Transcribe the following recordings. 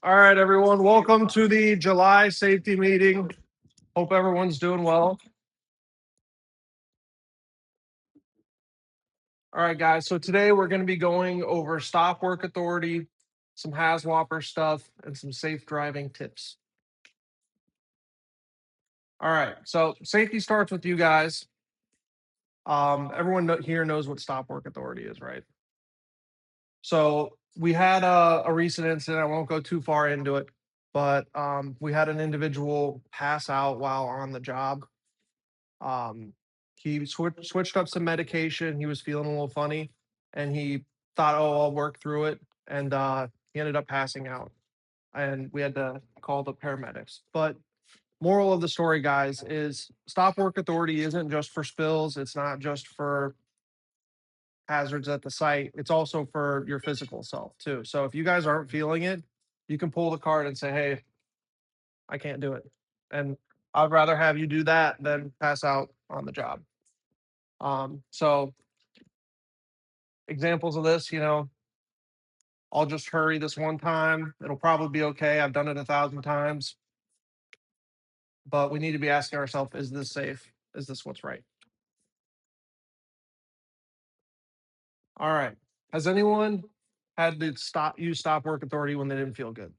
All right, everyone. Welcome to the July safety meeting. Hope everyone's doing well. All right, guys. So today we're going to be going over stop work authority, some HAZWOPER stuff, and some safe driving tips. All right. So safety starts with you guys. Everyone here knows what stop work authority is, right? So we had a recent incident. I won't go too far into it, but we had an individual pass out while on the job. He switched up some medication. He was feeling a little funny, and he thought, "Oh, I'll work through it," and he ended up passing out. And we had to call the paramedics. But moral of the story, guys, is stop work authority isn't just for spills. It's not just for hazards at the site. It's also for your physical self too. So if you guys aren't feeling it, you can pull the card and say, "Hey, I can't do it," and I'd rather have you do that than pass out on the job. So examples of this, I'll just hurry this one time. It'll probably be okay. I've done it 1,000 times, but we need to be asking ourselves, is this safe? Is this what's right? All right. Has anyone had to use stop work authority when they didn't feel good?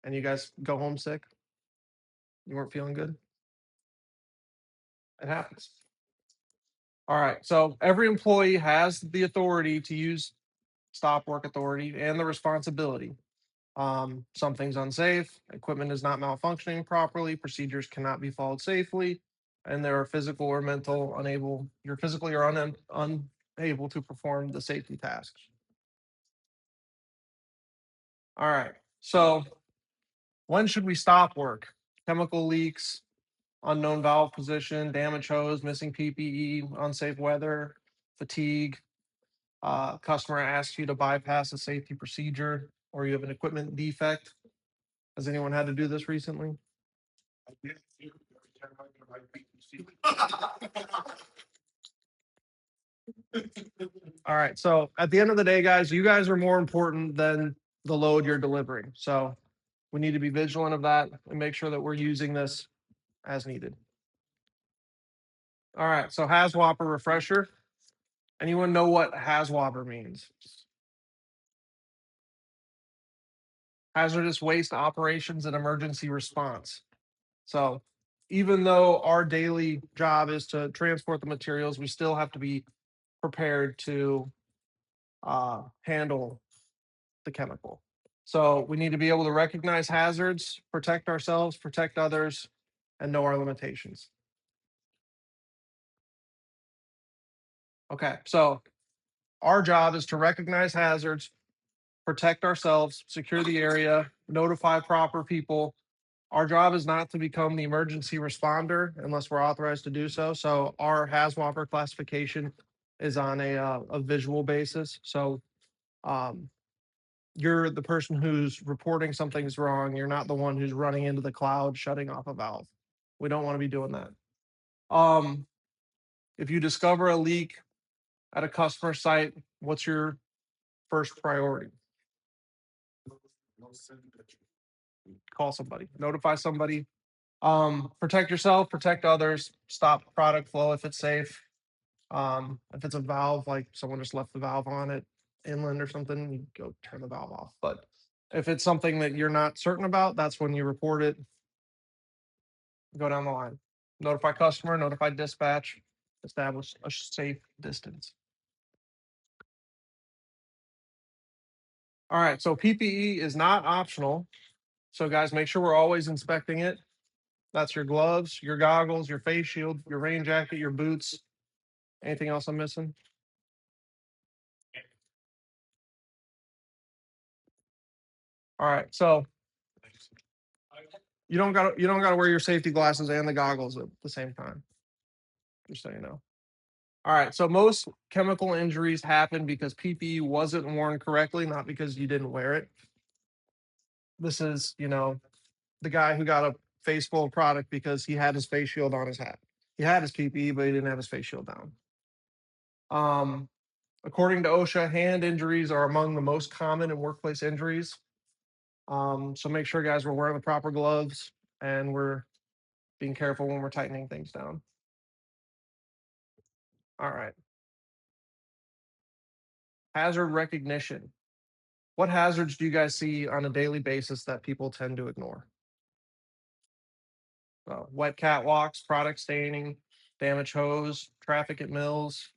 And you guys go home sick? You weren't feeling good? It happens. All right. So every employee has the authority to use stop work authority and the responsibility. Something's unsafe, equipment is not malfunctioning properly, procedures cannot be followed safely, and there are physical or mental you're physically or unable to perform the safety tasks. All right. So when should we stop work? Chemical leaks, unknown valve position, damaged hose, missing PPE, unsafe weather, fatigue, customer asks you to bypass a safety procedure, or you have an equipment defect. Has anyone had to do this recently? All right. So at the end of the day, guys, you guys are more important than the load you're delivering. So we need to be vigilant of that and make sure that we're using this as needed. All right. So HAZWOPER refresher. Anyone know what HAZWOPER means? Hazardous waste operations and emergency response. So even though our daily job is to transport the materials, we still have to be prepared to handle the chemical. So we need to be able to recognize hazards, protect ourselves, protect others, and know our limitations. Okay, so our job is to recognize hazards, protect ourselves, secure the area, notify proper people. Our job is not to become the emergency responder unless we're authorized to do so. So our HAZWOPER classification is on a visual basis. So you're the person who's reporting something's wrong. You're not the one who's running into the cloud, shutting off a valve. We don't want to be doing that. If you discover a leak at a customer site, what's your first priority? Call somebody, notify somebody. Protect yourself, protect others, stop product flow if it's safe. If it's a valve, like someone just left the valve on it inland or something, you go turn the valve off. But if it's something that you're not certain about, that's when you report it. Go down the line. Notify customer, notify dispatch, establish a safe distance. All right, so PPE is not optional. So guys, make sure we're always inspecting it. That's your gloves, your goggles, your face shield, your rain jacket, your boots. Anything else I'm missing? All right, so you don't gotta wear your safety glasses and the goggles at the same time. Just so you know. All right, so most chemical injuries happen because PPE wasn't worn correctly, not because you didn't wear it. This is, the guy who got a face full of product because he had his face shield on his hat. He had his PPE, but he didn't have his face shield down. According to OSHA, hand injuries are among the most common in workplace injuries. So make sure, guys, we're wearing the proper gloves and we're being careful when we're tightening things down. All right. Hazard recognition. What hazards do you guys see on a daily basis that people tend to ignore? Wet catwalks, product staining, damaged hose, traffic at mills,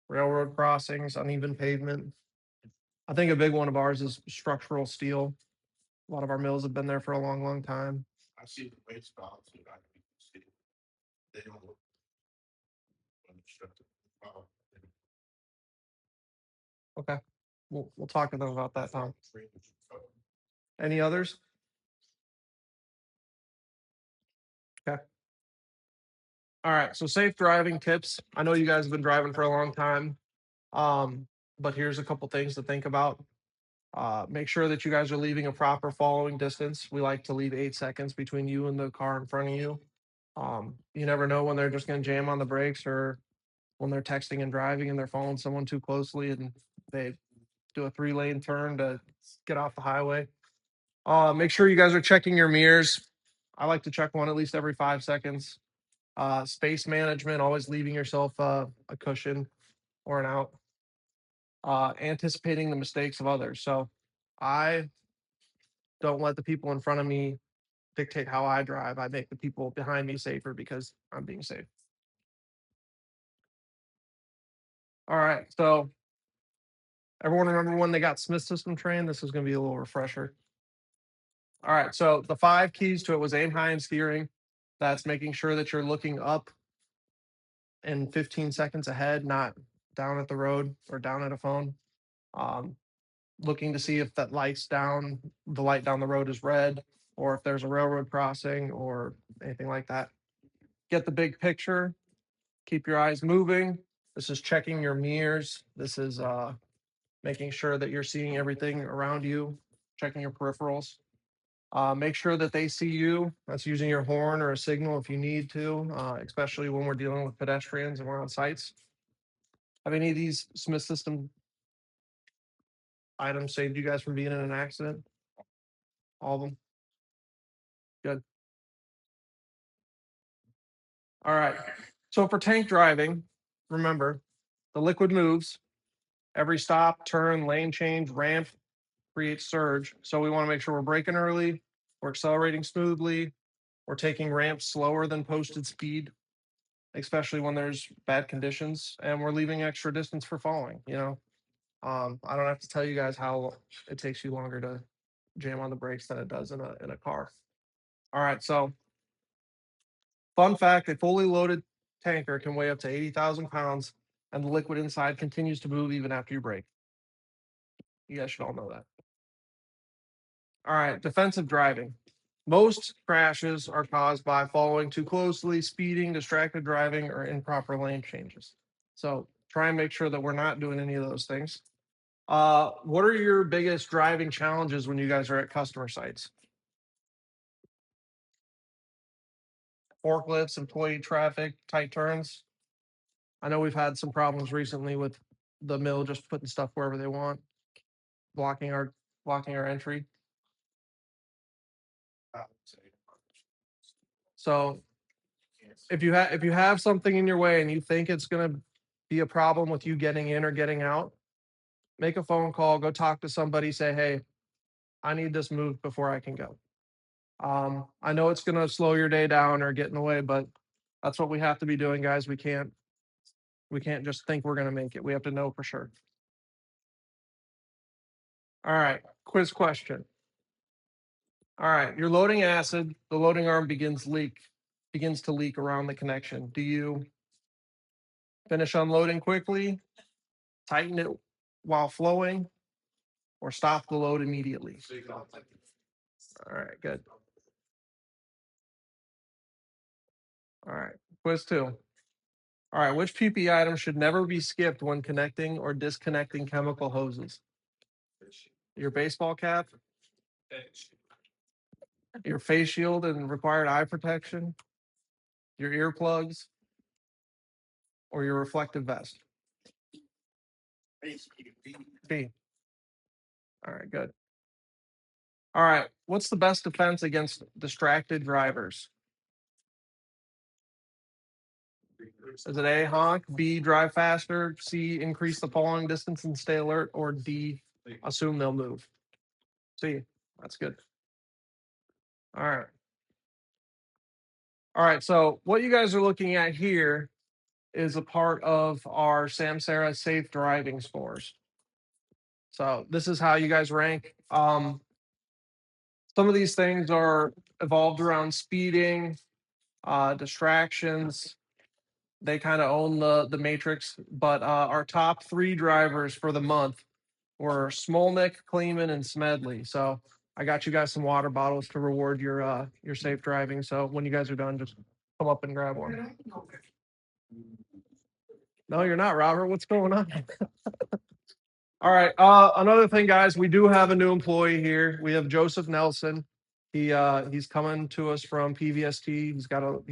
railroad crossings, uneven pavement. I think a big one of ours is structural steel. A lot of our mills have been there for a long, long time. I see the waste balance. I can see they don't look unobstructed. Okay. We'll talk to them about that, Tom. Any others? Okay. All right. So safe driving tips. I know you guys have been driving for a long time. But here's a couple things to think about. Make sure that you guys are leaving a proper following distance. We like to leave 8 seconds between you and the car in front of you. You never know when they're just going to jam on the brakes or when they're texting and driving and they're following someone too closely and they do a 3-lane turn to get off the highway. Make sure you guys are checking your mirrors. I like to check one at least every 5 seconds. Space management, always leaving yourself a cushion or an out. Anticipating the mistakes of others. So I don't let the people in front of me dictate how I drive. I make the people behind me safer because I'm being safe. All right. So everyone remember when they got Smith System trained? This is going to be a little refresher. All right. So the 5 keys to it was aim high in steering. That's making sure that you're looking up and 15 seconds ahead, not down at the road or down at a phone. Looking to see if that light's down, the light down the road is red, or if there's a railroad crossing or anything like that. Get the big picture. Keep your eyes moving. This is checking your mirrors. This is making sure that you're seeing everything around you, checking your peripherals. Make sure that they see you. That's using your horn or a signal if you need to, especially when we're dealing with pedestrians and we're on sites. Have any of these Smith System items saved you guys from being in an accident? All of them? Good. All right. So for tank driving, remember the liquid moves. Every stop, turn, lane change, ramp creates surge. So we want to make sure we're braking early, we're accelerating smoothly, we're taking ramps slower than posted speed, especially when there's bad conditions, and we're leaving extra distance for falling. I don't have to tell you guys how it takes you longer to jam on the brakes than it does in a car. All right, so fun fact: a fully loaded tanker can weigh up to 80,000 pounds, and the liquid inside continues to move even after you brake. You guys should all know that. All right, defensive driving. Most crashes are caused by following too closely, speeding, distracted driving, or improper lane changes. So try and make sure that we're not doing any of those things. What are your biggest driving challenges when you guys are at customer sites? Forklifts, employee traffic, tight turns. I know we've had some problems recently with the mill just putting stuff wherever they want, blocking our blocking our entry. So if you have something in your way and you think it's going to be a problem with you getting in or getting out, make a phone call, go talk to somebody, say, hey, I need this moved before I can go. I know it's going to slow your day down or get in the way, but that's what we have to be doing, guys. We can't just think we're going to make it. We have to know for sure. All right, quiz question. All right, you're loading acid. The loading arm begins to leak around the connection. Do you finish unloading quickly, tighten it while flowing, or stop the load immediately? All right, good. All right, quiz 2. All right, which PP item should never be skipped when connecting or disconnecting chemical hoses? Your baseball cap, your face shield and required eye protection, your earplugs, or your reflective vest? B. All right, good. All right, what's the best defense against distracted drivers? Is it A, honk, B, drive faster, C, increase the following distance and stay alert, or D, assume they'll move? C, that's good. All right. All right, so what you guys are looking at here is a part of our Samsara safe driving scores. So this is how you guys rank. Some of these things are evolved around speeding, distractions. They kind of own the matrix, but our top 3 drivers for the month were Smolnik, Kleeman, and Smedley. So I got you guys some water bottles to reward your safe driving. So when you guys are done, just come up and grab one. No, you're not, Robert. What's going on? All right. Another thing, guys, we do have a new employee here. We have Joseph Nelson. He's coming to us from PVST. He's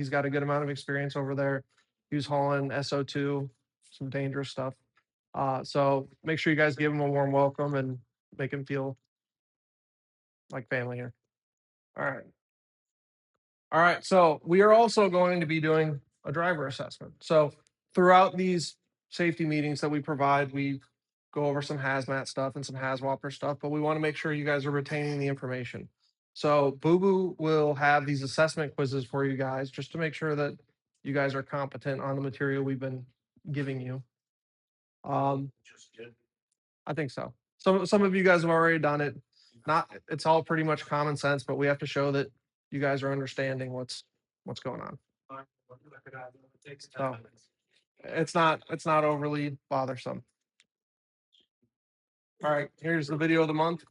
got a good amount of experience over there. He was hauling SO2, some dangerous stuff. So make sure you guys give him a warm welcome and make him feel like family here. All right. All right. So we are also going to be doing a driver assessment. So throughout these safety meetings that we provide, we go over some hazmat stuff and some hazwalper stuff, but we want to make sure you guys are retaining the information. So Boo Boo will have these assessment quizzes for you guys just to make sure that you guys are competent on the material we've been giving you. I think so. Some of you guys have already done it. It's all pretty much common sense, but we have to show that you guys are understanding what's going on. So it's not overly bothersome. All right, here's the video of the month.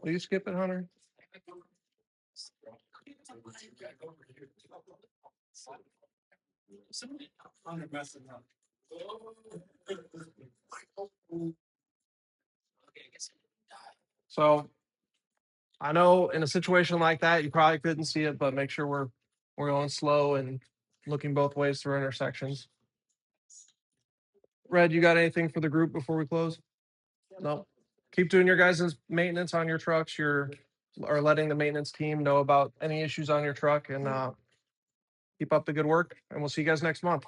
Will you skip it, Hunter? So I know in a situation like that, you probably couldn't see it, but make sure we're going slow and looking both ways through intersections. Red, you got anything for the group before we close? No. Keep doing your guys' maintenance on your trucks. Or letting the maintenance team know about any issues on your truck, and keep up the good work. And we'll see you guys next month.